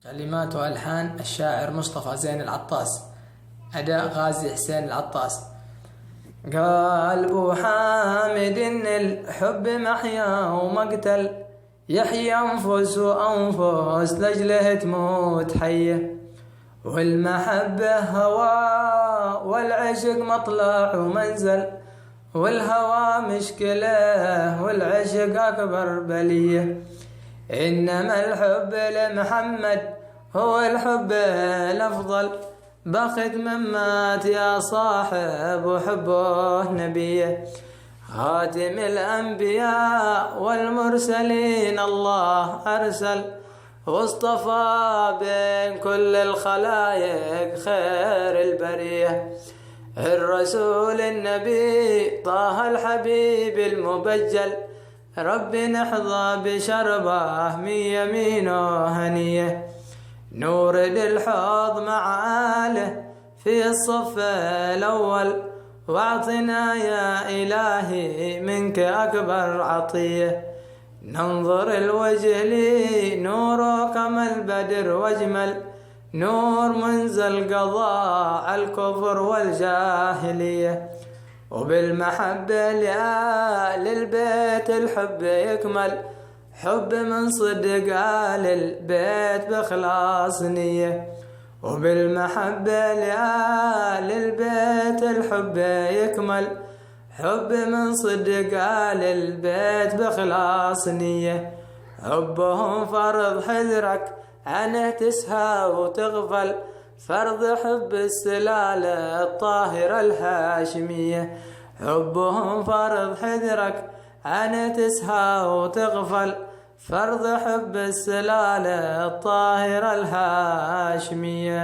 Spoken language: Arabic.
كلمات وألحان الشاعر مصطفى زين العطاس. أداء غازي حسين العطاس. قال أبو حامد إن الحب محيا ومقتل، يحيى أنفس وأنفس لأجله تموت حية، والمحبة هوى والعشق مطلع ومنزل، والهوى مشكلة والعشق أكبر بلية. إنما الحب لمحمد هو الحب الأفضل، بخت من مات يا صاحب وحبه نبيه. خاتم الأنبياء والمرسلين الله أرسل، واصطفى بين كل الخلايق خير البرية. الرسول النبي طه الحبيب المبجل، ربي نحظى بشربه من يمينه هنيه. نورد الحوض مع آله في الصف الأول، واعطنا يا إلهي منك أكبر عطية. ننظر الوجه لي نوره كما البدر واجمل، نور منزل قضاء الكفر والجاهلية. وبالمحبة لآل البيت الحب يكمل، حب من صدق آل البيت بإخلاص نية. وبالمحبة لآل البيت الحب يكمل، حب من صدق آل البيت بإخلاص نية. حبهم فرض حذرك عنه تسهى وتغفل، فرض حب السلالة الطاهرة الهاشمية. حبهم فرض حذرك عنه تسهى وتغفل، فرض حب السلالة الطاهرة الهاشمية.